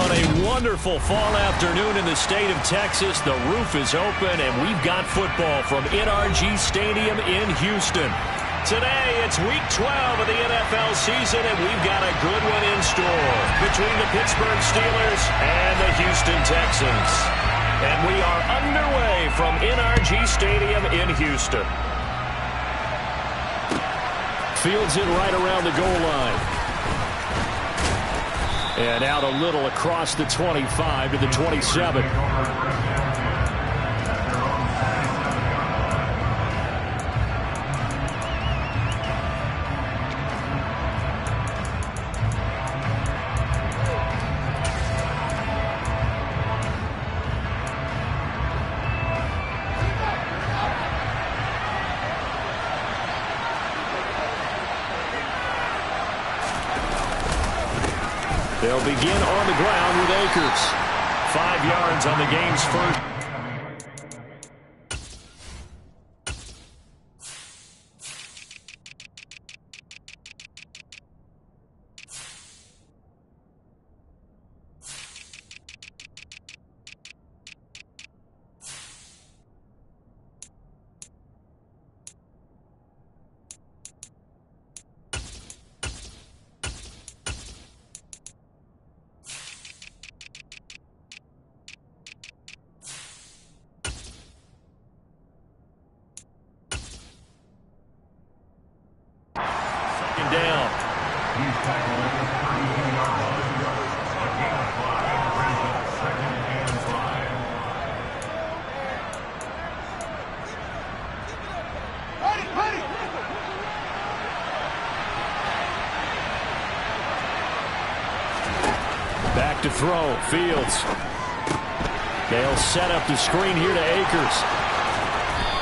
On a wonderful fall afternoon in the state of Texas, the roof is open, and we've got football from NRG Stadium in Houston. Today, it's Week 12 of the NFL season, and we've got a good one in store between the Pittsburgh Steelers and the Houston Texans. And we are underway from NRG Stadium in Houston. Fields it right around the goal line. And out a little across the 25 to the 27. They'll begin on the ground with Akers. 5 yards on the game's first. Down. Back to throw. Fields. They'll set up the screen here to Akers.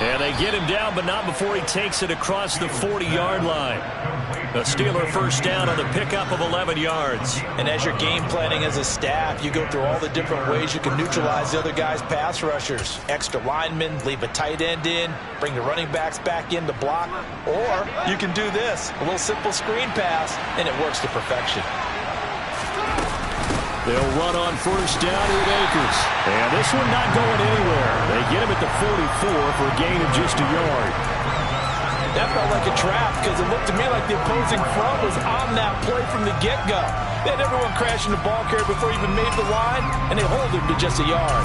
And they get him down, but not before he takes it across the 40-yard line. A Steeler first down on the pickup of 11 yards. And as you're game planning as a staff, you go through all the different ways you can neutralize the other guy's pass rushers. Extra linemen, leave a tight end in, bring the running backs back in to block. Or you can do this, a little simple screen pass, and it works to perfection. They'll run on first down with Akers. And this one not going anywhere. They get him at the 44 for a gain of just a yard. That felt like a trap because it looked to me like the opposing front was on that play from the get-go. They had everyone crashing the ball carrier before he even made the line, and they hold him to just a yard.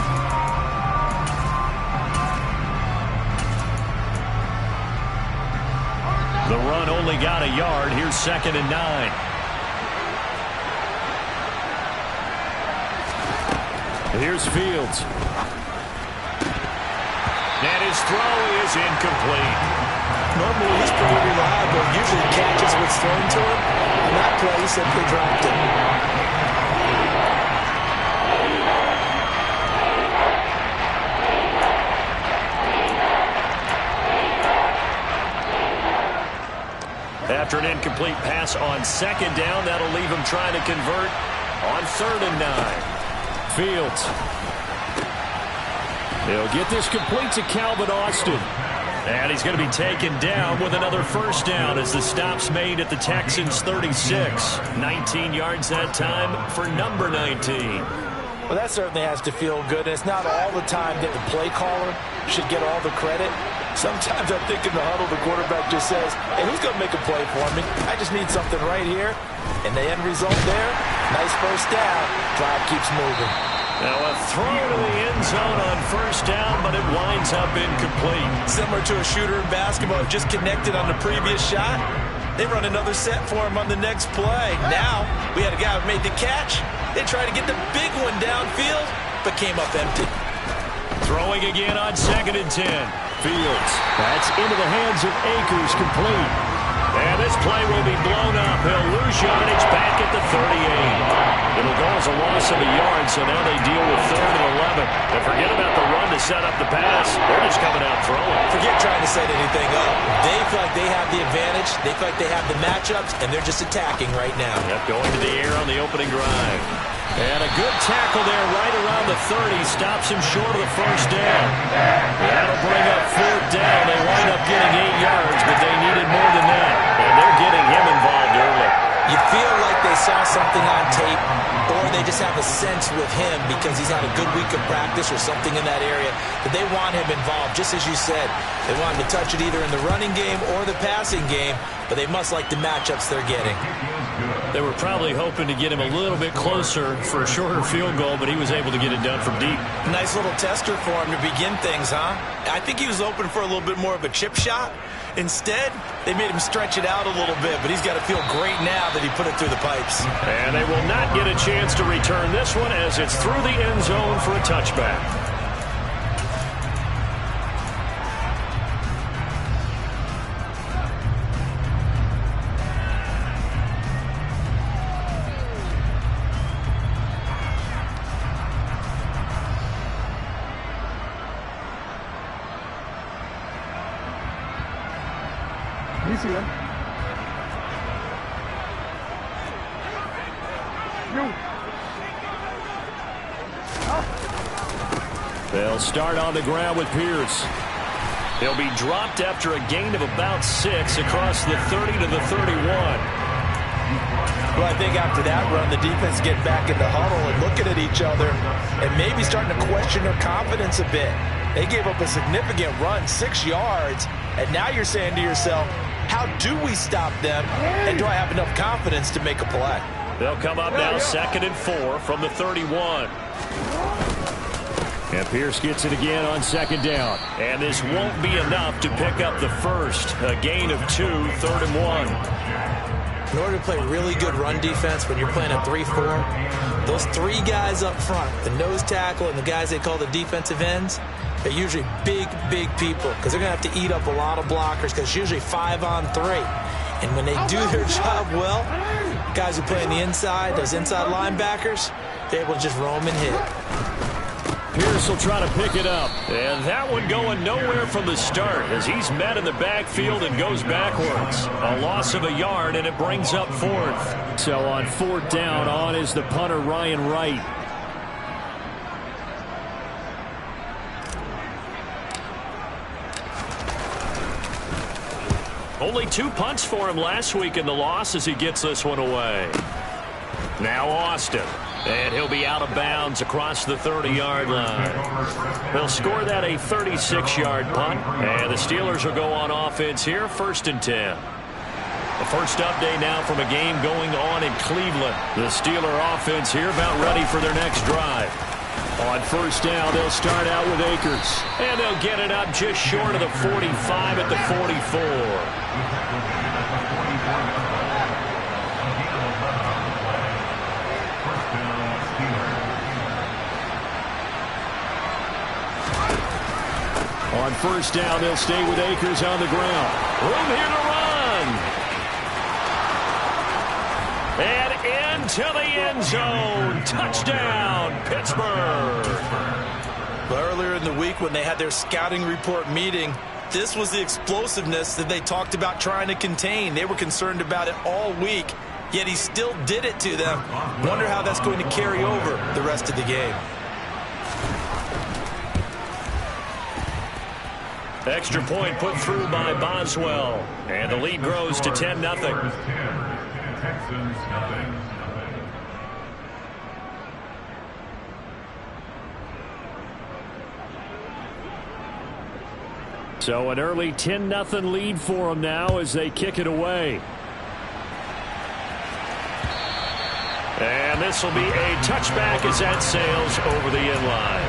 The run only got a yard. Here's 2nd and 9. Here's Fields. And his throw is incomplete. Normally he's pretty reliable. Usually catches what's thrown to him. On that play, he simply dropped it. After an incomplete pass on 2nd down, that'll leave him trying to convert on 3rd and 9. Fields. They'll get this complete to Calvin Austin. And he's going to be taken down with another first down as the stop's made at the Texans' 36. 19 yards that time for number 19. Well, that certainly has to feel good. And it's not all the time that the play caller should get all the credit. Sometimes I think in the huddle, the quarterback just says, hey, who's going to make a play for me? I just need something right here. And the end result there, nice first down. Drive keeps moving. Now a throw to the end zone on first down, but it winds up incomplete. Similar to a shooter in basketball, just connected on the previous shot. They run another set for him on the next play. Now, we had a guy who made the catch. They tried to get the big one downfield, but came up empty. Throwing again on 2nd and 10. Fields. That's into the hands of Akers, complete. And this play will be blown up. He'll lose yardage back at the 38. It'll go as a loss of a yard, so now they deal with 3rd and 11. And forget about the run to set up the pass. They're just coming out throwing. Forget trying to set anything up. They feel like they have the advantage. They feel like they have the matchups, and they're just attacking right now. Yep, going to the air on the opening drive. And a good tackle there right around the 30. Stops him short of the first down. That'll bring up 4th down. They wind up getting 8 yards, but they needed more than that. And they're getting him involved early. You feel like they saw something on tape, or they just have a sense with him, because he's had a good week of practice or something in that area, that they want him involved. Just as you said, they want him to touch it either in the running game or the passing game, but they must like the matchups they're getting. They were probably hoping to get him a little bit closer for a shorter field goal, but he was able to get it done from deep. Nice little tester for him to begin things, huh? I think he was hoping for a little bit more of a chip shot. Instead, they made him stretch it out a little bit, but he's got to feel great now that he put it through the pipes. And they will not get a chance to return this one, as it's through the end zone for a touchback. They'll start on the ground with Pierce. He'll be dropped after a gain of about 6 across the 30 to the 31. Well, I think after that run, the defense get back in the huddle and looking at each other and maybe starting to question their confidence a bit. They gave up a significant run, 6 yards, and now you're saying to yourself, how do we stop them, and do I have enough confidence to make a play? They'll come up now 2nd and 4 from the 31. And Pierce gets it again on 2nd down. And this won't be enough to pick up the first. A gain of 2, 3rd and 1. In order to play really good run defense when you're playing a 3-4, those 3 guys up front, the nose tackle and the guys they call the defensive ends, they're usually big, big people, because they're going to have to eat up a lot of blockers, because it's usually 5-on-3. And when they do their job well, guys who play on the inside, those inside linebackers, they're able to just roam and hit. Pierce will try to pick it up. And that one going nowhere from the start, as he's met in the backfield and goes backwards. A loss of a yard, and it brings up 4th. So on 4th down, on is the punter, Ryan Wright. Only 2 punts for him last week in the loss as he gets this one away. Now Austin. And he'll be out of bounds across the 30-yard line. They'll score that a 36-yard punt. And the Steelers will go on offense here, 1st and 10. The first update now from a game going on in Cleveland. The Steeler offense here about ready for their next drive. On 1st down, they'll start out with Akers. And they'll get it up just short of the 45 at the 44. On 1st down, they'll stay with Akers on the ground. Room here to run. And into the end zone. Touchdown, Pittsburgh. But earlier in the week when they had their scouting report meeting, this was the explosiveness that they talked about trying to contain. They were concerned about it all week, yet he still did it to them. Wonder how that's going to carry over the rest of the game. Extra point put through by Boswell. And the lead grows to 10-0. So an early 10-0 lead for them now as they kick it away. And this will be a touchback as that sails over the end line.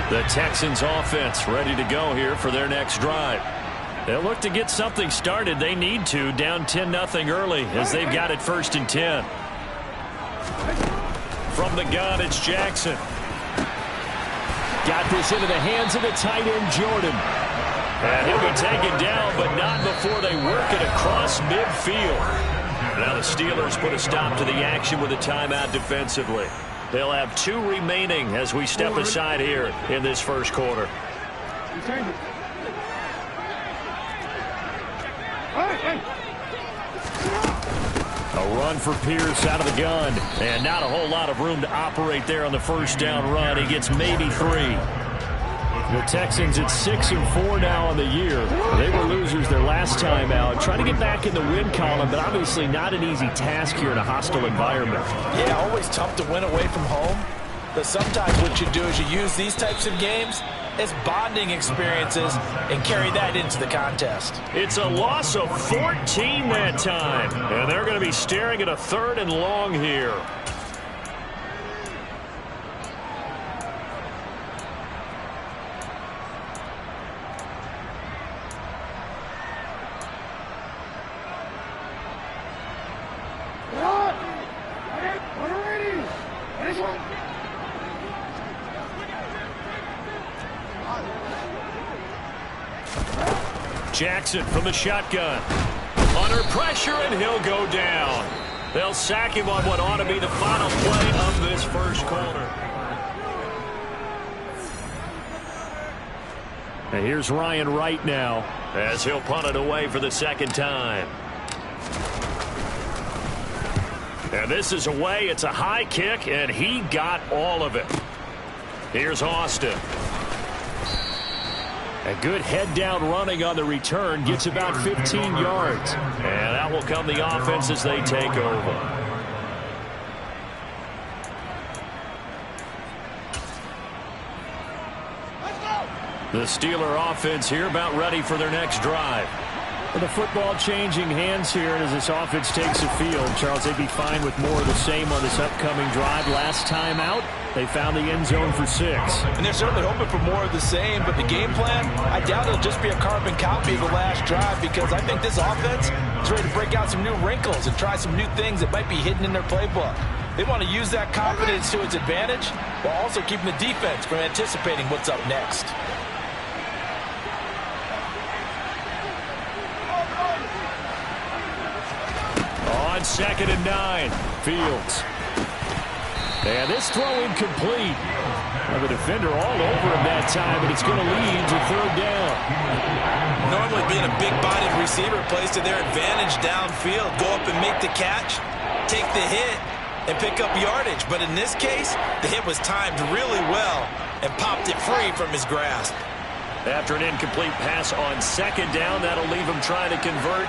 The Texans offense ready to go here for their next drive. They'll look to get something started. They need to, down 10-0 early as they've got it 1st and 10. From the gun, it's Jackson. Got this into the hands of the tight end, Jordan. And he'll be taken down, but not before they work it across midfield. Now the Steelers put a stop to the action with a timeout defensively. They'll have 2 remaining as we step aside here in this first quarter. A run for Pierce out of the gun. And not a whole lot of room to operate there on the first down run. He gets maybe 3. The Texans at 6-4 now on the year. They were losers their last time out. Trying to get back in the win column, but obviously not an easy task here in a hostile environment. Yeah, always tough to win away from home. But sometimes what you do is you use these types of games as bonding experiences and carry that into the contest. It's a loss of 14 that time. And they're going to be staring at a 3rd and long here. Jackson from the shotgun. Under pressure, and he'll go down. They'll sack him on what ought to be the final play of this first quarter. And here's Ryan Wright now as he'll punt it away for the 2nd time. And this is away. It's a high kick, and he got all of it. Here's Austin. A good head-down running on the return. Gets about 15 yards. And out will come the offense as they take over. The Steeler offense here about ready for their next drive. And the football changing hands here as this offense takes the field. Charles, they'd be fine with more of the same on this upcoming drive. Last time out, they found the end zone for 6. And they're certainly hoping for more of the same, but the game plan, I doubt it'll just be a carbon copy of the last drive, because I think this offense is ready to break out some new wrinkles and try some new things that might be hidden in their playbook. They want to use that confidence to its advantage while also keeping the defense from anticipating what's up next. On 2nd and 9, Fields. And this throw incomplete. The defender all over him that time, and it's going to lead to 3rd down. Normally being a big-bodied receiver plays to their advantage downfield. Go up and make the catch, take the hit, and pick up yardage. But in this case, the hit was timed really well and popped it free from his grasp. After an incomplete pass on 2nd down, that'll leave him trying to convert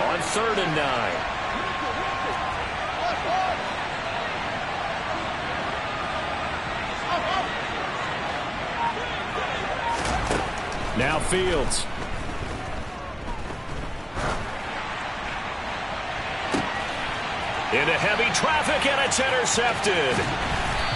on 3rd and 9. Now Fields. Into heavy traffic, and it's intercepted.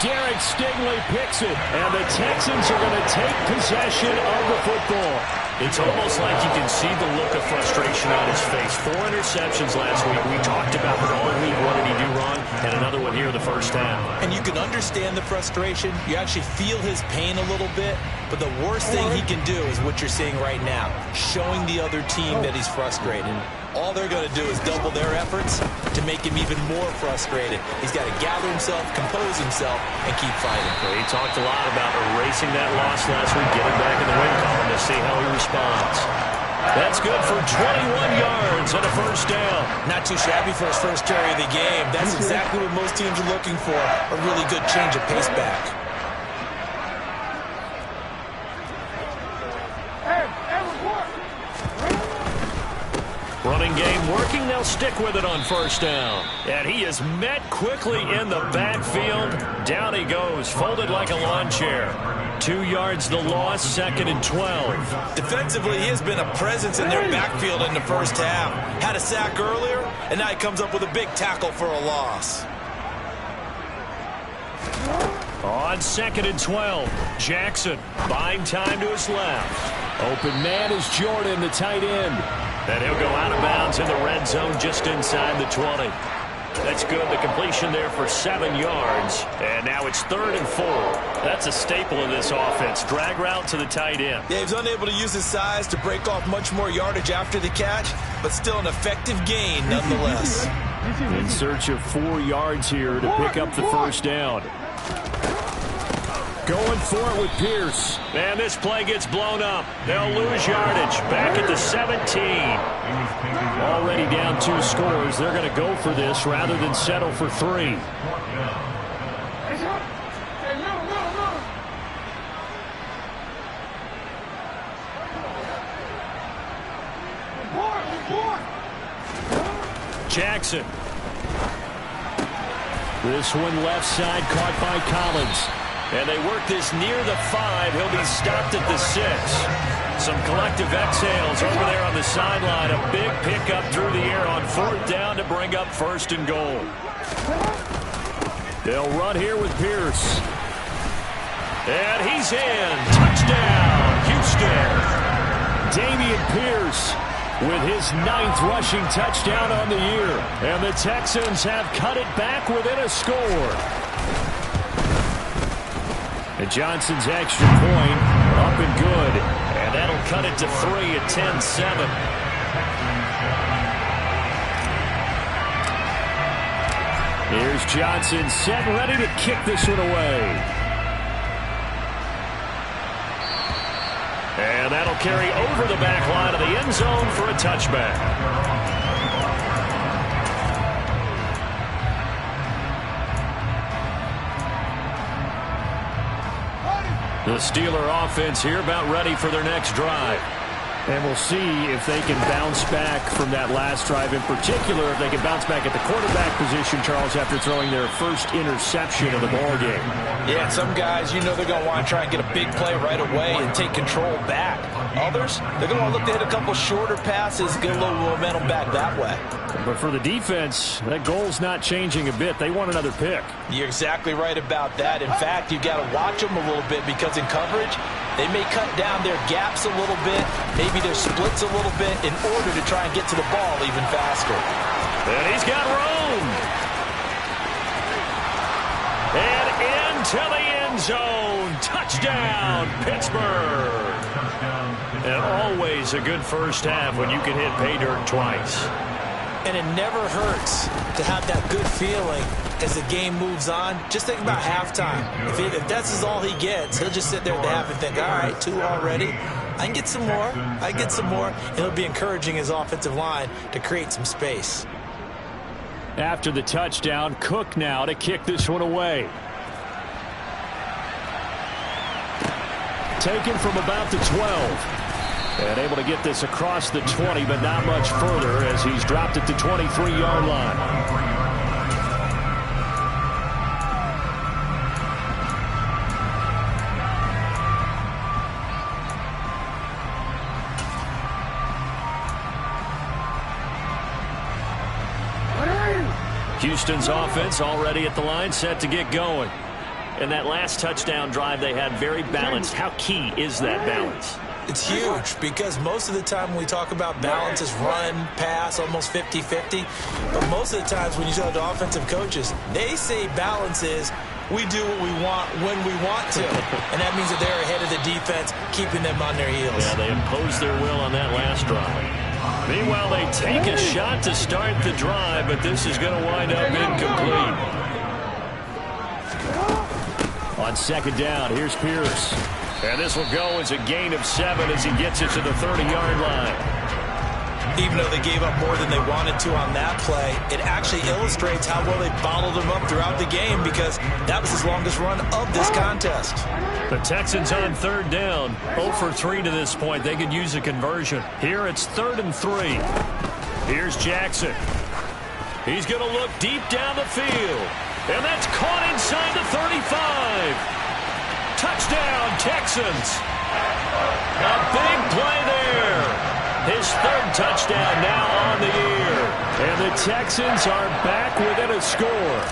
Derek Stingley picks it, and the Texans are going to take possession of the football. It's almost like you can see the look of frustration on his face. 4 interceptions last week. We talked about it all week. What did he do wrong? And another one here in the first half. And you can understand the frustration. You actually feel his pain a little bit. But the worst thing he can do is what you're seeing right now, showing the other team that he's frustrated. All they're going to do is double their efforts to make him even more frustrated. He's got to gather himself, compose himself, and keep fighting. Well, he talked a lot about erasing that loss last week, getting back in the win column to see how he responds. That's good for 21 yards and a 1st down. Not too shabby for his first carry of the game. That's exactly what most teams are looking for, a really good change of pace back. Running game working. They'll stick with it on 1st down. And he is met quickly in the backfield. Down he goes, folded like a lawn chair. 2 yards the loss, 2nd and 12. Defensively, he has been a presence in their backfield in the first half. Had a sack earlier, and now he comes up with a big tackle for a loss. On 2nd and 12, Jackson buying time to his left. Open man is Jordan, the tight end. And he'll go out of bounds in the red zone just inside the 20. That's good. The completion there for 7 yards. And now it's 3rd and 4. That's a staple of this offense. Drag route to the tight end. Yeah, he's unable to use his size to break off much more yardage after the catch, but still an effective gain nonetheless. In search of 4 yards here to pick up the 1st down. Going for it with Pierce. And this play gets blown up. They'll lose yardage. Back at the 17. Already down 2 scores. They're going to go for this rather than settle for 3. Jackson. This one left side caught by Collins. And they work this near the 5. He'll be stopped at the 6. Some collective exhales over there on the sideline. A big pickup through the air on 4th down to bring up 1st and goal. They'll run here with Pierce. And he's in. Touchdown, Houston. Dameon Pierce with his 9th rushing touchdown on the year. And the Texans have cut it back within a score. And Johnson's extra point up and good. And that'll cut it to 3 at 10-7. Here's Johnson set and ready to kick this one away. And that'll carry over the back line of the end zone for a touchback. The Steeler offense here about ready for their next drive. And we'll see if they can bounce back from that last drive. In particular, if they can bounce back at the quarterback position, Charles, after throwing their first interception of the ballgame. Yeah, some guys, you know they're going to want to try and get a big play right away and take control back. Others, they're going to want to look to hit a couple shorter passes, get a little momentum back that way. But for the defense, that goal's not changing a bit. They want another pick. You're exactly right about that. In fact, you've got to watch them a little bit because in coverage, they may cut down their gaps a little bit, maybe their splits a little bit in order to try and get to the ball even faster. And he's got room. And into the end zone. Touchdown, Pittsburgh. And always a good first half when you can hit pay dirt twice. And it never hurts to have that good feeling as the game moves on. Just think about halftime. If that's all he gets, he'll just sit there at the half and think, all right, 2 already. I can get some more. I can get some more. And it'll be encouraging his offensive line to create some space. After the touchdown, Cook now to kick this one away. Taken from about the 12. And able to get this across the 20, but not much further as he's dropped at the 23-yard line. Houston's offense already at the line, set to get going. And that last touchdown drive they had very balanced. How key is that balance? It's huge because most of the time when we talk about balance is run, pass, almost 50-50. But most of the times when you talk to offensive coaches, they say balance is we do what we want when we want to. And that means that they're ahead of the defense, keeping them on their heels. Yeah, they imposed their will on that last drive. Meanwhile, they take a shot to start the drive, but this is going to wind up incomplete. On 2nd down, here's Pierce. And this will go as a gain of 7 as he gets it to the 30-yard line. Even though they gave up more than they wanted to on that play, it actually illustrates how well they bottled them up throughout the game because that was his longest run of this contest. The Texans on 3rd down, 0 for 3 to this point. They could use a conversion. Here it's 3rd and 3. Here's Jackson. He's going to look deep down the field. And that's caught inside the 35. Touchdown, Texans. A big play there. His 3rd touchdown now on the year. And the Texans are back within a score.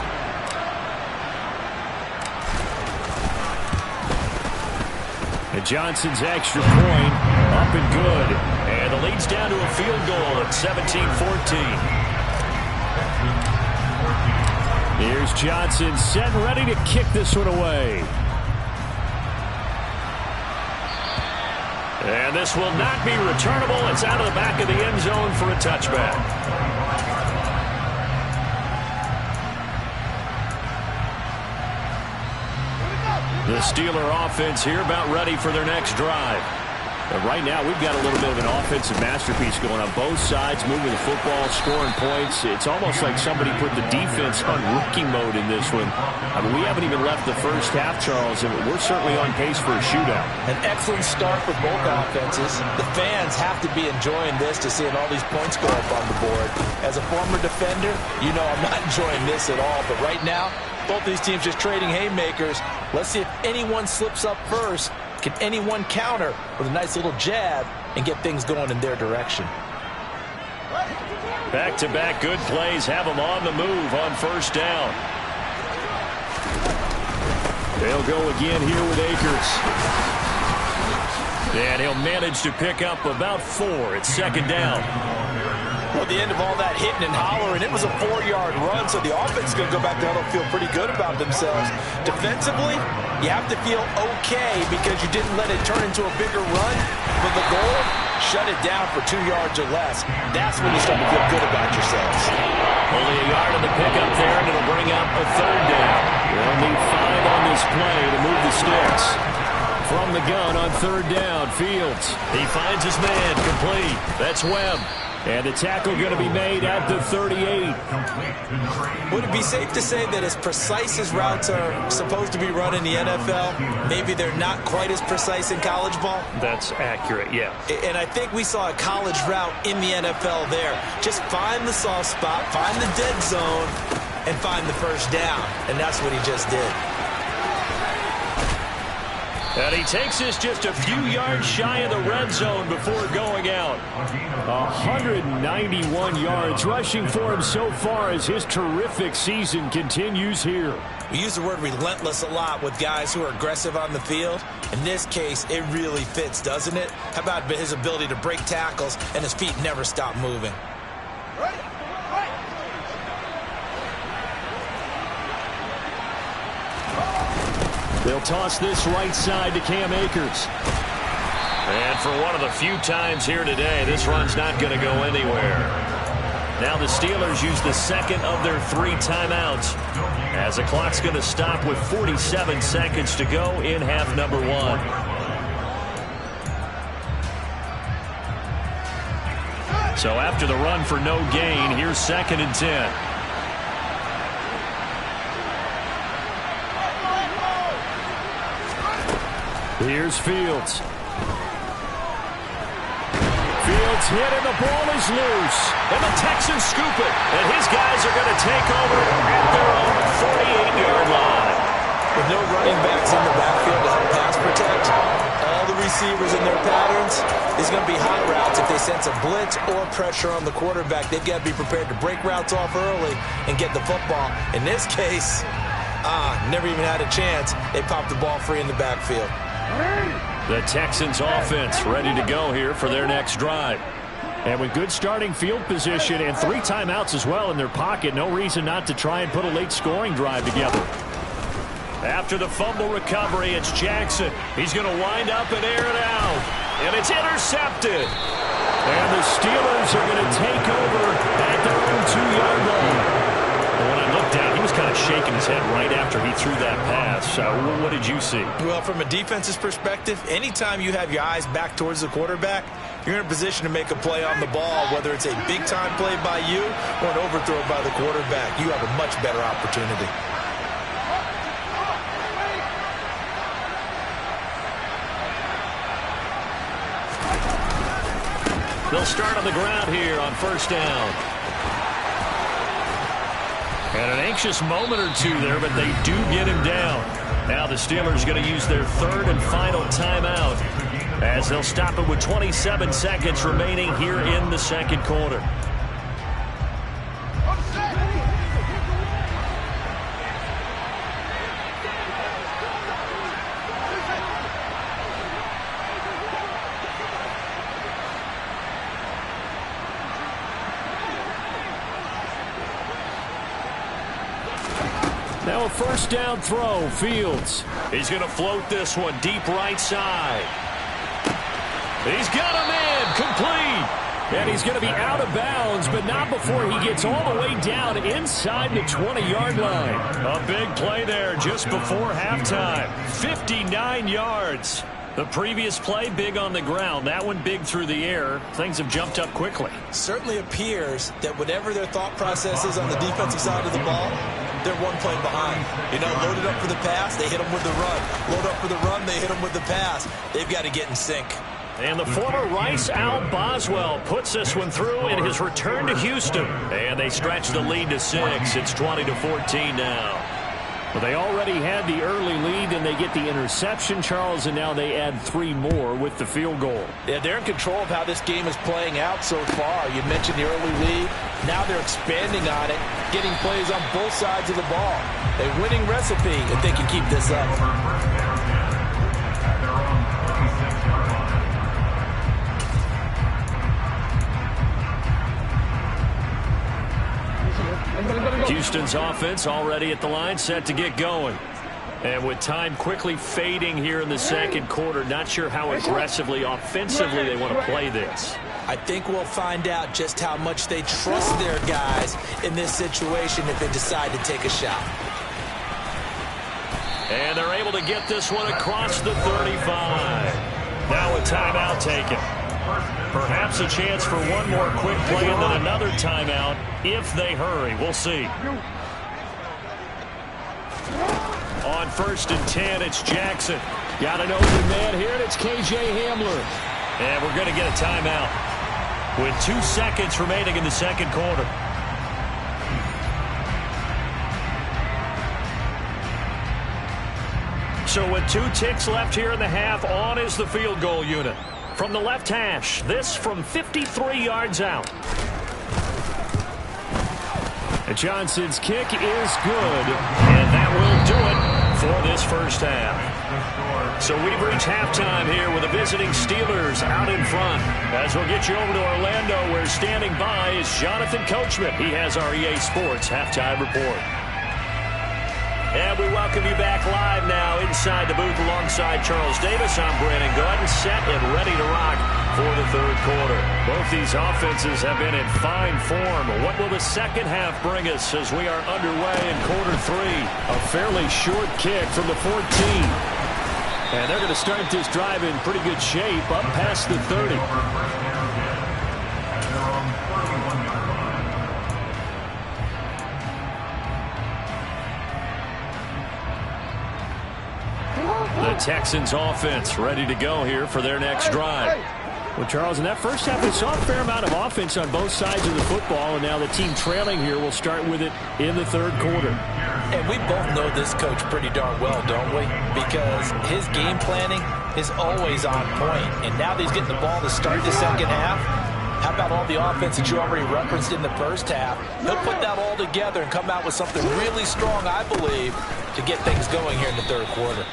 And Johnson's extra point up and good. And the lead's down to a field goal at 17-14. Here's Johnson set and ready to kick this one away. And this will not be returnable. It's out of the back of the end zone for a touchback. The Steeler offense here about ready for their next drive. But right now, we've got a little bit of an offensive masterpiece going on both sides, moving the football, scoring points. It's almost like somebody put the defense on rookie mode in this one. I mean, we haven't even left the first half, Charles, and we're certainly on pace for a shootout. An excellent start for both offenses. The fans have to be enjoying this to seeing all these points go up on the board. As a former defender, you know I'm not enjoying this at all. But right now, both these teams just trading haymakers. Let's see if anyone slips up first. Can anyone counter with a nice little jab and get things going in their direction? Back-to-back good plays have them on the move on first down. They'll go again here with Akers. And he'll manage to pick up about 4 at second down. Well, at the end of all that hitting and hollering, it was a 4-yard run, so the offense is going to go back down and feel pretty good about themselves. Defensively, you have to feel okay because you didn't let it turn into a bigger run. But the goal, shut it down for 2 yards or less. That's when you start to feel good about yourselves. Only a yard on the pickup there, and it'll bring up a third down. They'll need 5 on this play to move the sticks. From the gun on third down, Fields. He finds his man, complete. That's Webb. And the tackle going to be made at the 38. Would it be safe to say that as precise as routes are supposed to be run in the NFL, maybe they're not quite as precise in college ball? That's accurate, yeah. And I think we saw a college route in the NFL there. Just find the soft spot, find the dead zone, and find the first down. And that's what he just did. And he takes this just a few yards shy of the red zone before going out. 191 yards rushing for him so far as his terrific season continues here. We use the word relentless a lot with guys who are aggressive on the field. In this case, it really fits, doesn't it? How about his ability to break tackles and his feet never stop moving? They'll toss this right side to Cam Akers. And for one of the few times here today, this run's not going to go anywhere. Now the Steelers use the second of their 3 timeouts, as the clock's going to stop with 47 seconds to go in half number 1. So after the run for no gain, here's 2nd and 10. Here's Fields. Fields hit and the ball is loose. And the Texans scoop it. And his guys are going to take over at their own 48-yard line. With no running backs in the backfield to help pass protect, all the receivers in their patterns, it's going to be hot routes if they sense a blitz or pressure on the quarterback. They've got to be prepared to break routes off early and get the football. In this case, never even had a chance. They popped the ball free in the backfield. The Texans offense ready to go here for their next drive. And with good starting field position and 3 timeouts as well in their pocket, no reason not to try and put a late scoring drive together. After the fumble recovery, it's Jackson. He's going to wind up and air it out. And it's intercepted. And the Steelers are going to take over at their own 2-yard line. When I looked down, he was kind of shaking his head right after he threw that pass. So what did you see? Well, from a defense's perspective, anytime you have your eyes back towards the quarterback, you're in a position to make a play on the ball, whether it's a big-time play by you or an overthrow by the quarterback. You have a much better opportunity. They'll start on the ground here on first down. And an anxious moment or two there, but they do get him down. Now the Steelers going to use their 3rd and final timeout, as they'll stop it with 27 seconds remaining here in the 2nd quarter. Now a first down throw, Fields. He's going to float this one deep right side. He's got him in, complete. And he's going to be out of bounds, but not before he gets all the way down inside the 20-yard line. A big play there just before halftime. 59 yards. The previous play, big on the ground. That one big through the air. Things have jumped up quickly. Certainly appears that whatever their thought process is on the defensive side of the ball, they're one play behind. You know, loaded up for the pass, they hit them with the run. Load up for the run, they hit them with the pass. They've got to get in sync. And the former Rice Al Boswell puts this one through in his return to Houston. And they stretch the lead to 6. It's 20-14 now. Well, they already had the early lead, and they get the interception, Charles, and now they add 3 more with the field goal. Yeah, they're in control of how this game is playing out so far. You mentioned the early lead. Now they're expanding on it, getting plays on both sides of the ball. A winning recipe if they can keep this up. Houston's offense already at the line, set to get going. And with time quickly fading here in the second quarter, not sure how aggressively, offensively they want to play this. I think we'll find out just how much they trust their guys in this situation if they decide to take a shot. And they're able to get this one across the 35. Now a timeout taken. Perhaps a chance for one more quick play and then another timeout if they hurry. We'll see. On 1st and 10, it's Jackson. Got an open man here, and it's K.J. Hamler. And we're going to get a timeout with 2 seconds remaining in the second quarter. So with 2 ticks left here in the half, on is the field goal unit. From the left hash, this from 53 yards out. And Johnson's kick is good, and that will do it for this first half. So we've reached halftime here with the visiting Steelers out in front. As we'll get you over to Orlando, where standing by is Jonathan Coachman. He has our EA Sports halftime report. And we welcome you back live now inside the booth alongside Charles Davis. I'm Brandon Gaudin, set and ready to rock for the third quarter. Both these offenses have been in fine form. What will the second half bring us as we are underway in quarter 3? A fairly short kick from the 14. And they're going to start this drive in pretty good shape up past the 30. The Texans offense ready to go here for their next drive. Well, Charles, in that first half, we saw a fair amount of offense on both sides of the football, and now the team trailing here will start with it in the third quarter. And we both know this coach pretty darn well, don't we? Because his game planning is always on point. And now that he's getting the ball to start the second half, how about all the offense that you already referenced in the first half? He'll put that all together and come out with something really strong, I believe, to get things going here in the third quarter.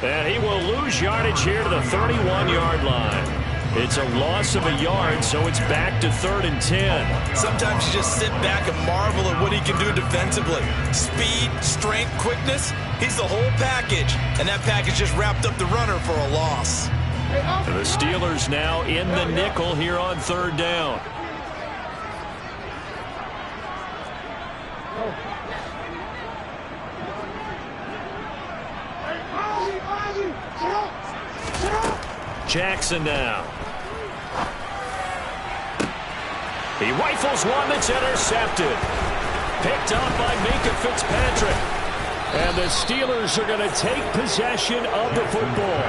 And he will lose yardage here to the 31-yard line. It's a loss of a yard, so it's back to 3rd and 10. Sometimes you just sit back and marvel at what he can do defensively. Speed, strength, quickness, he's the whole package. And that package just wrapped up the runner for a loss. The Steelers now in the nickel here on 3rd down. Jackson now. He rifles one that's intercepted. Picked up by Minkah Fitzpatrick. And the Steelers are going to take possession of the football.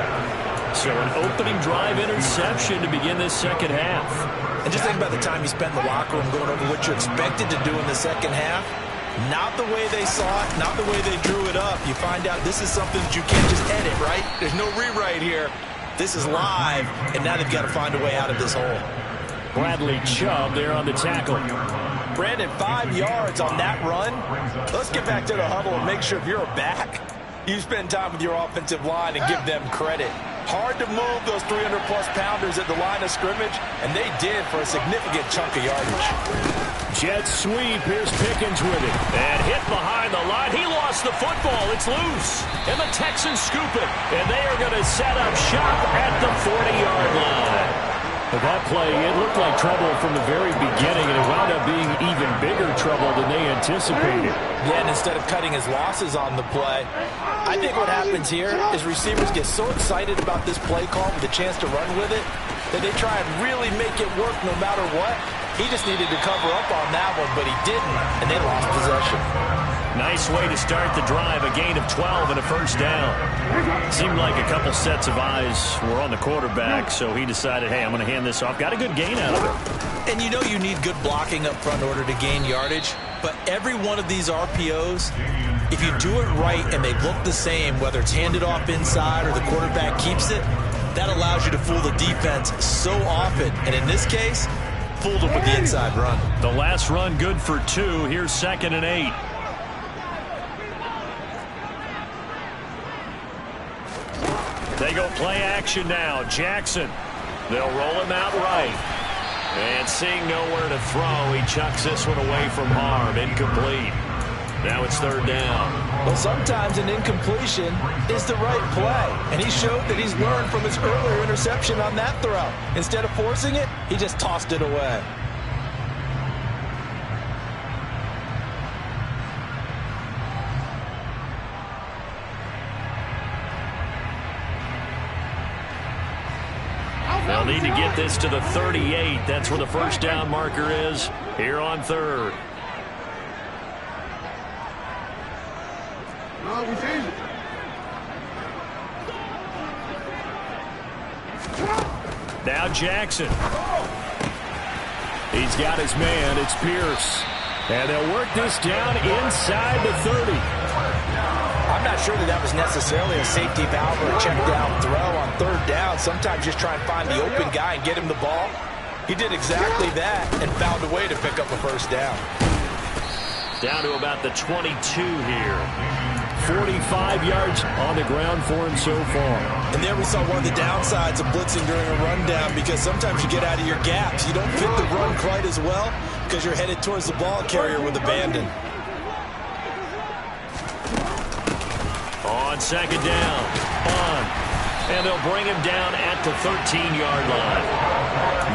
So an opening drive interception to begin this second half. And just think about the time you spent in the locker room going over what you expected to do in the second half. Not the way they saw it, not the way they drew it up. You find out this is something that you can't just edit, right? There's no rewrite here. This is live, and now they've got to find a way out of this hole. Bradley Chubb there on the tackle. Brandon, 5 yards on that run. Let's get back to the huddle and make sure if you're a back, you spend time with your offensive line and give them credit. Hard to move those 300-plus pounders at the line of scrimmage, and they did for a significant chunk of yardage. Jet sweep. Here's Pickens with it. And hit behind the line. He lost the football. It's loose. And the Texans scoop it. And they are going to set up shop at the 40-yard line. That play, it looked like trouble from the very beginning, and it wound up being even bigger trouble than they anticipated. Yeah, and instead of cutting his losses on the play, I think what happens here is receivers get so excited about this play call with a chance to run with it that they try and really make it work no matter what. He just needed to cover up on that one, but he didn't, and they lost possession. Nice way to start the drive, a gain of 12 and a first down. Seemed like a couple sets of eyes were on the quarterback, so he decided, hey, I'm going to hand this off. Got a good gain out of it. And you know you need good blocking up front in order to gain yardage, but every one of these RPOs, if you do it right and they look the same, whether it's handed off inside or the quarterback keeps it, that allows you to fool the defense so often. And in this case, fooled them with the inside run. The last run good for 2. Here's 2nd and 8. They go play action now. Jackson. They'll roll him out right. And seeing nowhere to throw, he chucks this one away from harm. Incomplete. Now it's 3rd down. Well, sometimes an incompletion is the right play. And he showed that he's learned from his earlier interception on that throw. Instead of forcing it, he just tossed it away. They'll need to get this to the 38. That's where the first down marker is here on 3rd. Now Jackson. He's got his man. It's Pierce. And they'll work this down inside the 30. I'm not sure that was necessarily a safety valve or a check down throw on 3rd down. Sometimes just try and find the open guy and get him the ball. He did exactly that and found a way to pick up a first down. Down to about the 22 here. 45 yards on the ground for him so far. And there we saw one of the downsides of blitzing during a rundown, because sometimes you get out of your gaps. You don't fit the run quite as well because you're headed towards the ball carrier with abandon. On 2nd down. And they'll bring him down at the 13-yard line.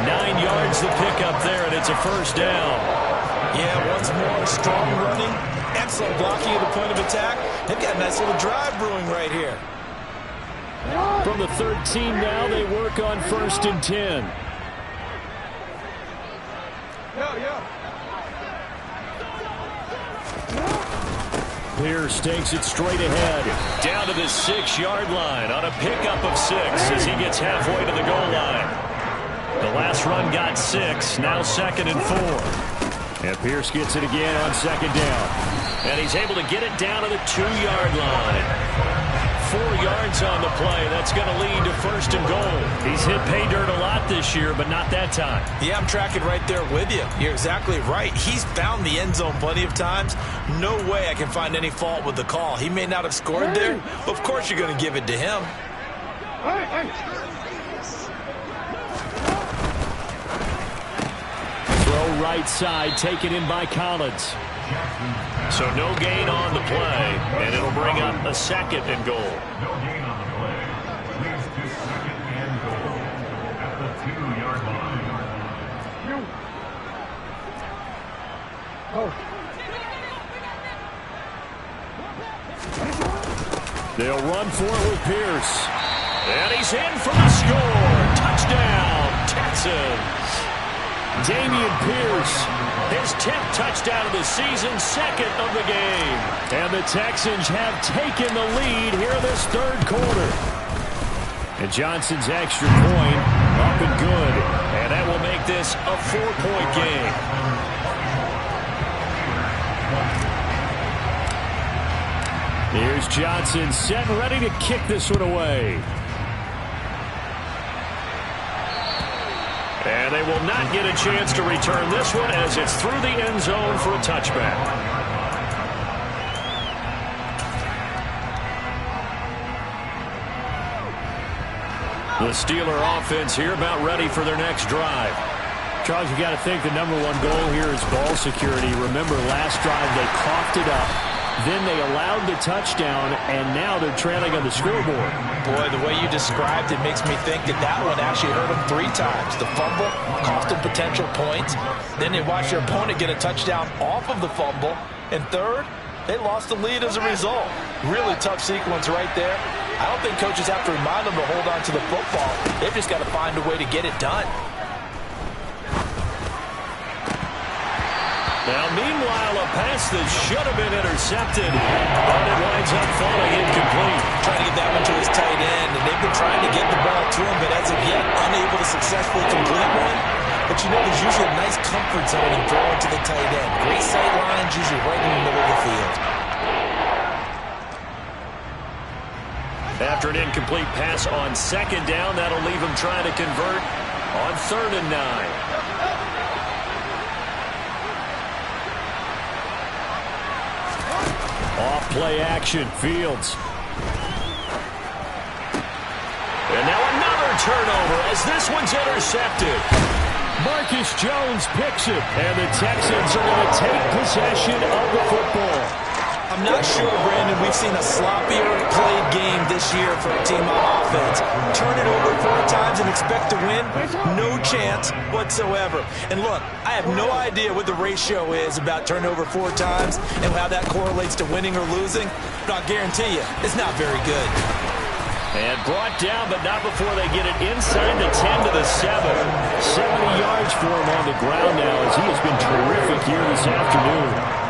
9 yards the pickup there, and it's a first down. Yeah, once more, strong running, excellent blocking at the point of attack. They've got a nice little drive brewing right here. From the 13 now, they work on 1st and 10. Pierce takes it straight ahead. Down to the 6-yard line on a pickup of 6 as he gets halfway to the goal line. The last run got 6, now 2nd and 4. And Pierce gets it again on 2nd down. And he's able to get it down to the 2-yard line. 4 yards on the play. That's going to lead to 1st and goal. He's hit pay dirt a lot this year, but not that time. Yeah, I'm tracking right there with you. You're exactly right. He's found the end zone plenty of times. No way I can find any fault with the call. He may not have scored there, but of course you're going to give it to him. Throw right side, taken in by Collins. So no gain on the play, and it'll bring up a 2nd and goal. No gain on the play. Leads to 2nd and goal at the 2-yard line. They'll run for it with Pierce. And he's in for the score. Touchdown, Texans. Dameon Pierce, his 10th touchdown of the season, 2nd of the game. And the Texans have taken the lead here in this 3rd quarter. And Johnson's extra point up and good. And that will make this a 4-point game. Here's Johnson set and ready to kick this one away. And they will not get a chance to return this one as it's through the end zone for a touchback. The Steeler offense here about ready for their next drive. Charles, you got to think the #1 goal here is ball security. Remember, last drive they coughed it up. then they allowed the touchdown, and now they're trailing on the scoreboard. Boy, the way you described it makes me think that one actually hurt them 3 times. The fumble cost them potential points. Then they watched their opponent get a touchdown off of the fumble. And third, they lost the lead as a result. Really tough sequence right there. I don't think coaches have to remind them to hold on to the football. They've just got to find a way to get it done. Now, meanwhile, a pass that should have been intercepted, but it winds up falling incomplete. Trying to get that one to his tight end, and they've been trying to get the ball to him, but as of yet, unable to successfully complete one. But you know, there's usually a nice comfort zone in throwing to the tight end. Great sight lines, usually right in the middle of the field. After an incomplete pass on 2nd down, that'll leave him trying to convert on 3rd and 9. Off-play action, Fields. And now another turnover as this one's intercepted. Marcus Jones picks it, and the Texans are going to take possession of the football. I'm not sure, Brandon, we've seen a sloppier played game this year for a team on offense. Turn it over 4 times and expect to win? No chance whatsoever. And look, I have no idea what the ratio is about turnover 4 times and how that correlates to winning or losing, but I'll guarantee you, it's not very good. And brought down, but not before they get it inside the 10 to the 7. 70 yards for him on the ground now as he has been terrific here this afternoon.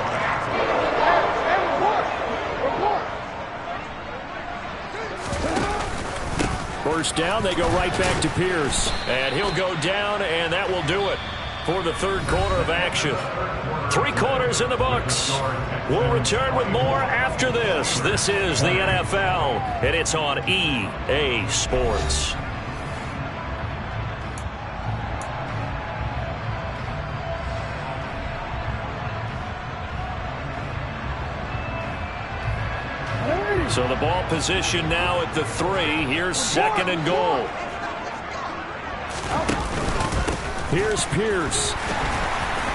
First down, they go right back to Pierce. And he'll go down, and that will do it for the 3rd quarter of action. 3 quarters in the books. We'll return with more after this. This is the NFL, and it's on EA Sports. So the ball position now at the 3. Here's 2nd and goal. Here's Pierce.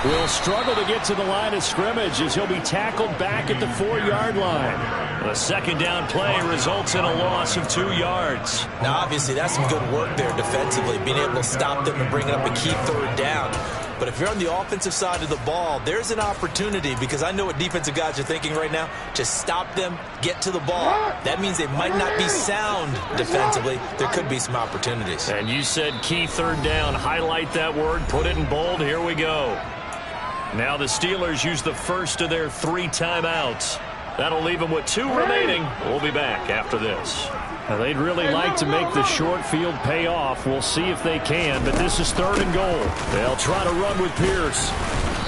Will struggle to get to the line of scrimmage as he'll be tackled back at the 4-yard line. The 2nd down play results in a loss of 2 yards. Now, obviously, that's some good work there defensively, being able to stop them and bring up a key 3rd down. But if you're on the offensive side of the ball, there's an opportunity because I know what defensive guys are thinking right now. Just stop them, get to the ball. That means they might not be sound defensively. There could be some opportunities. And you said key 3rd down. Highlight that word. Put it in bold. Here we go. Now the Steelers use the first of their 3 timeouts. That'll leave them with 2 remaining. We'll be back after this. Now, they'd really like to make the short field pay off. We'll see if they can, but this is 3rd and goal. They'll try to run with Pierce.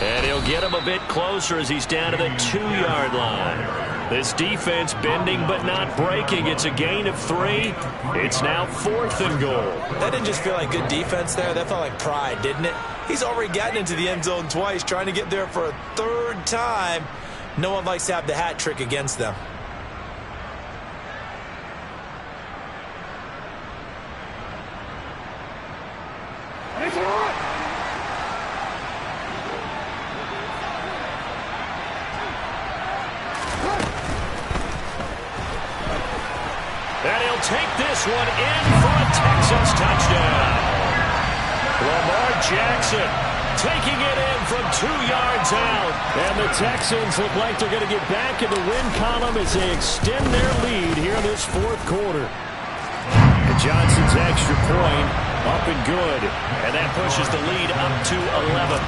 And he'll get him a bit closer as he's down to the 2-yard line. This defense bending but not breaking. It's a gain of 3. It's now 4th and goal. That didn't just feel like good defense there. That felt like pride, didn't it? He's already gotten into the end zone twice, trying to get there for a 3rd time. No one likes to have the hat trick against them. And he'll take this one in for a Texans touchdown. Lamar Jackson taking it in from 2 yards out. And the Texans look like they're going to get back in the win column as they extend their lead here in this 4th quarter. And Johnson's extra point up and good. And that pushes the lead up to 11.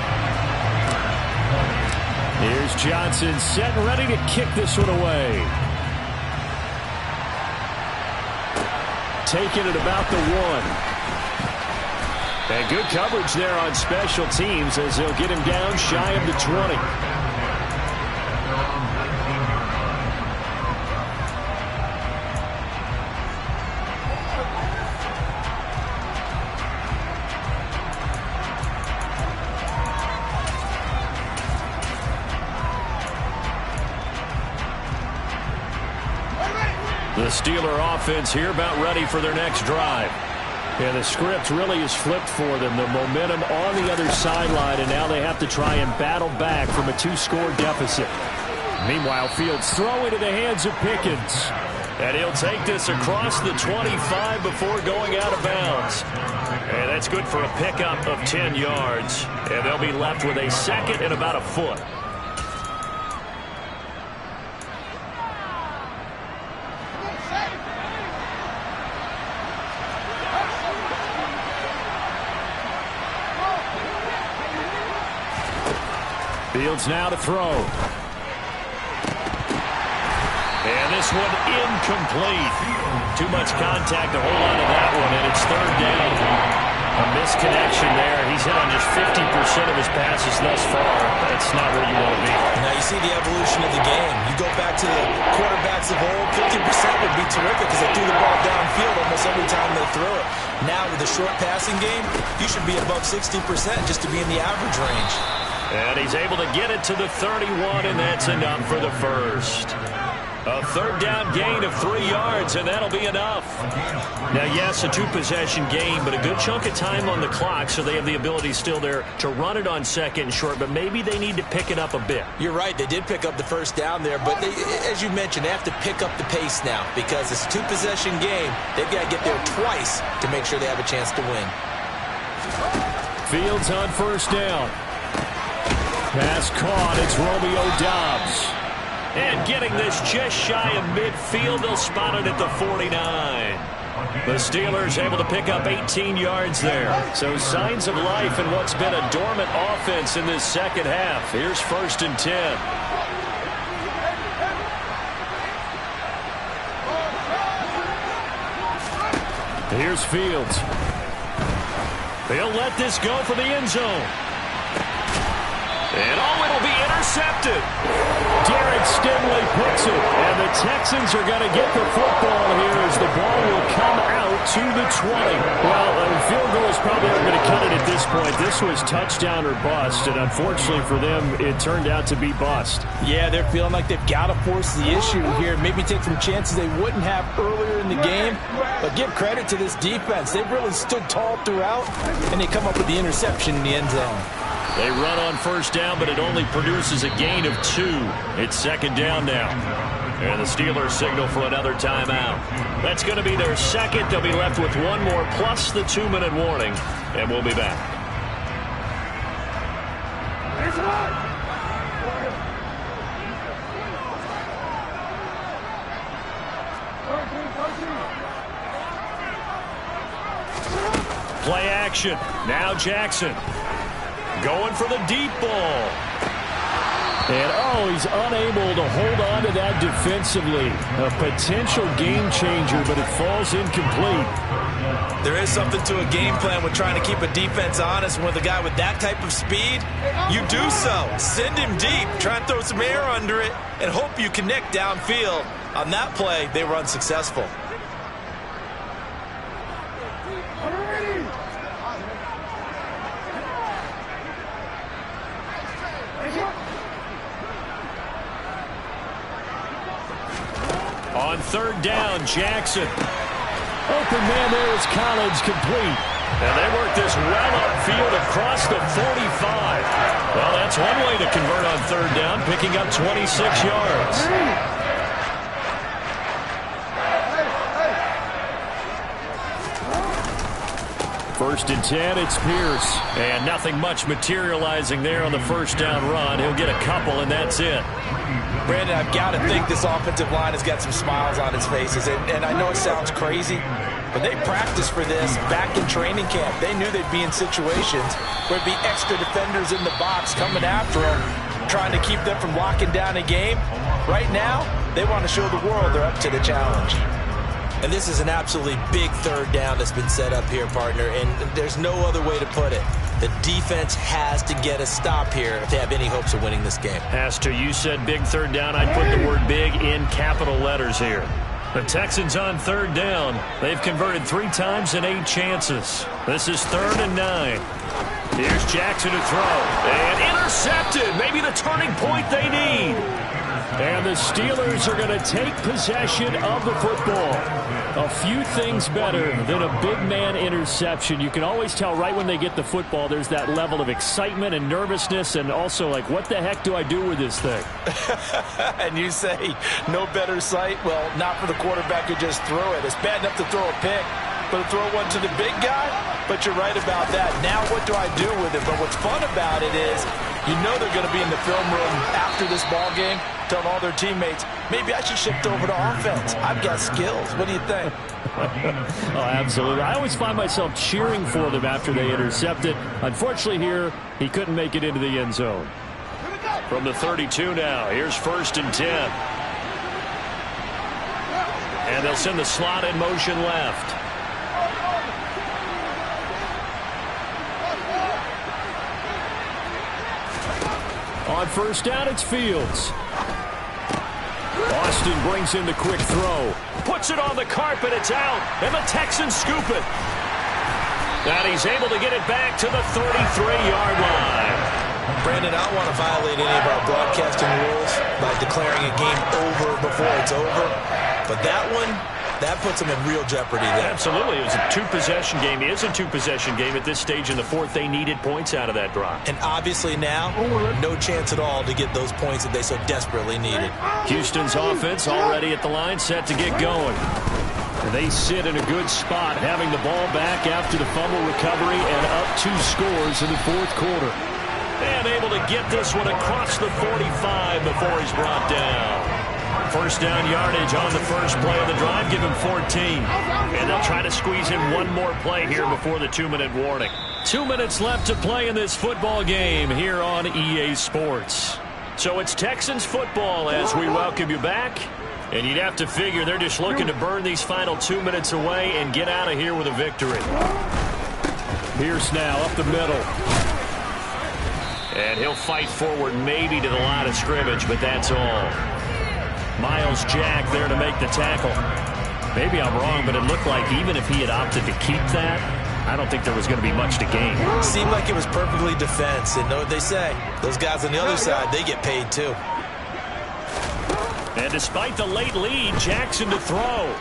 Here's Johnson set and ready to kick this one away. Taking it about the 1. And good coverage there on special teams as they'll get him down shy of the 20. The Steeler offense here about ready for their next drive. And the script really is flipped for them. The momentum on the other sideline, and now they have to try and battle back from a 2-score deficit. Meanwhile, Fields throwing to the hands of Pickens. And he'll take this across the 25 before going out of bounds. And that's good for a pickup of 10 yards. And they'll be left with a second and about a foot. Fields now to throw. And this one incomplete. Too much contact to hold on to that one, and it's third down. A misconnection there. He's hit on just 50% of his passes thus far. That's not where you want to be. Now you see the evolution of the game. You go back to the quarterbacks of old, 50% would be terrific because they threw the ball downfield almost every time they threw it. Now with the short passing game, you should be above 60% just to be in the average range. And he's able to get it to the 31, and that's enough for the first. A third down gain of 3 yards, and that'll be enough. Now, yes, a two-possession game, but a good chunk of time on the clock, so they have the ability still there to run it on second and short, but maybe they need to pick it up a bit. You're right. They did pick up the first down there, but they, as you mentioned, they have to pick up the pace now because it's a two-possession game. They've got to get there twice to make sure they have a chance to win. Fields on first down. Pass caught. It's Romeo Doubs. And getting this just shy of midfield, they'll spot it at the 49. The Steelers able to pick up 18 yards there. So signs of life in what's been a dormant offense in this second half. Here's 1st and 10. Here's Fields. They'll let this go for the end zone. And it'll be intercepted. Derek Stingley picks it. And the Texans are going to get the football here as the ball will come out to the 20. Well, a field goal is probably not going to cut it at this point. This was touchdown or bust, and unfortunately for them, it turned out to be bust. Yeah, they're feeling like they've got to force the issue here. Maybe take some chances they wouldn't have earlier in the game. But give credit to this defense. They've really stood tall throughout, and they come up with the interception in the end zone. They run on first down, but it only produces a gain of 2. It's second down now. And the Steelers signal for another timeout. That's going to be their second. They'll be left with one more plus the 2-minute warning. And we'll be back. Play action. Now Jackson. Going for the deep ball. And, he's unable to hold on to that defensively. A potential game changer, but it falls incomplete. There is something to a game plan with trying to keep a defense honest. With a guy with that type of speed, you do so. Send him deep, try and throw some air under it, and hope you connect downfield. On that play, they were unsuccessful. On third down, Jackson. Open man there is Collins, complete. And they work this well upfield across the 45. Well, that's one way to convert on third down, picking up 26 yards. First and 10, it's Pierce. And nothing much materializing there on the first down run. He'll get a couple, and that's it. Brandon, I've got to think this offensive line has got some smiles on its faces. And I know it sounds crazy, but they practiced for this back in training camp. They knew they'd be in situations where there'd be extra defenders in the box coming after them, trying to keep them from locking down a game. Right now, they want to show the world they're up to the challenge. And this is an absolutely big third down that's been set up here, partner, and there's no other way to put it. The defense has to get a stop here if they have any hopes of winning this game. Has to. You said big third down. I'd put the word big in capital letters here. The Texans on third down. They've converted 3 times in 8 chances. This is 3rd and 9. Here's Jackson to throw. And intercepted. Maybe the turning point they need. And the Steelers are going to take possession of the football. A few things better than a big man interception. You can always tell right when they get the football, there's that level of excitement and nervousness, and also like, what the heck do I do with this thing? And you say, no better sight? Well, not for the quarterback who just threw it. It's bad enough to throw a pick, but to throw one to the big guy? But you're right about that. Now what do I do with it? But what's fun about it is, you know they're going to be in the film room after this ball game, telling all their teammates, maybe I should shift over to offense. I've got skills. What do you think? Oh, absolutely. I always find myself cheering for them after they intercept it. Unfortunately here, he couldn't make it into the end zone. From the 32 now, here's 1st and 10. And they'll send the slot in motion left. On 1st down, it's Fields. Austin brings in the quick throw. Puts it on the carpet. It's out. And the Texans scoop it. And he's able to get it back to the 33-yard line. Brandon, I don't want to violate any of our broadcasting rules by declaring a game over before it's over. But that one, that puts them in real jeopardy there. Absolutely. It was a two-possession game. It is a two-possession game at this stage in the fourth. They needed points out of that drive. And obviously now, no chance at all to get those points that they so desperately needed. Houston's offense already at the line, set to get going. And they sit in a good spot, having the ball back after the fumble recovery and up 2 scores in the fourth quarter. And able to get this one across the 45 before he's brought down. 1st down yardage on the first play of the drive. Give him 14. And they'll try to squeeze in one more play here before the 2-minute warning. 2 minutes left to play in this football game here on EA Sports. So it's Texans football as we welcome you back. And you'd have to figure they're just looking to burn these final 2 minutes away and get out of here with a victory. Pierce now up the middle. And he'll fight forward maybe to the line of scrimmage, but that's all. Myles Jack there to make the tackle. Maybe I'm wrong, but it looked like even if he had opted to keep that, I don't think there was going to be much to gain. Seemed like it was perfectly defense. And know what they say? Those guys on the other side, they get paid too. And despite the late lead, Jackson to throw.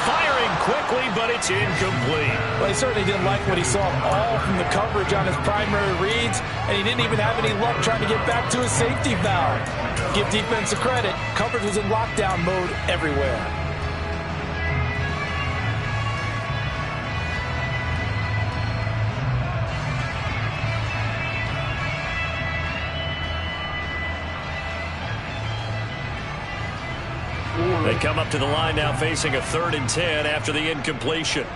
Firing quickly, but it's incomplete. Well, he certainly didn't like what he saw all from the coverage on his primary reads, and he didn't even have any luck trying to get back to his safety valve. Give defense a credit. Coverage was in lockdown mode everywhere. They come up to the line now facing a 3rd and 10 after the incompletion.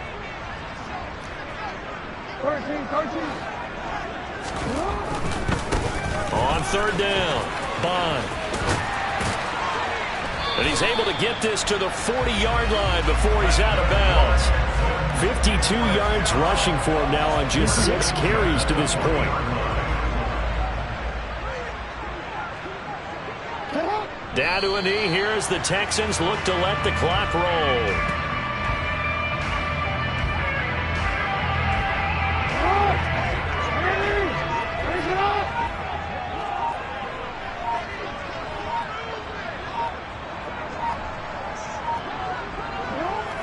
On 3rd down, Bond. And he's able to get this to the 40-yard line before he's out of bounds. 52 yards rushing for him now on just 6 carries to this point. Down to a knee here as the Texans look to let the clock roll.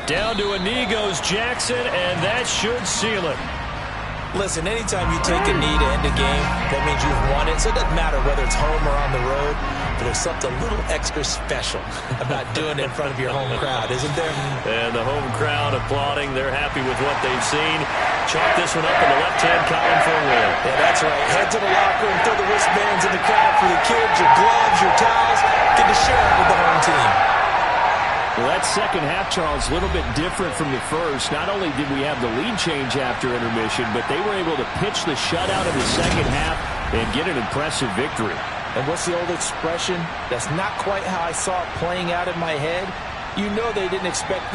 Down to a knee goes Jackson, and that should seal it. Listen, anytime you take a knee to end a game, that means you've won it. So it doesn't matter whether it's home or on the road, but there's something a little extra special about doing it in front of your home crowd, isn't there? And the home crowd applauding. They're happy with what they've seen. Chalk this one up in the left-hand column for a win. Yeah, that's right. Head to the locker room, throw the wristbands in the crowd for the kids, your gloves, your towels. Get to share it with the home team. Well, that second half, Charles, a little bit different from the first. Not only did we have the lead change after intermission, but they were able to pitch the shutout in the second half and get an impressive victory. And what's the old expression? That's not quite how I saw it playing out in my head. You know they didn't expect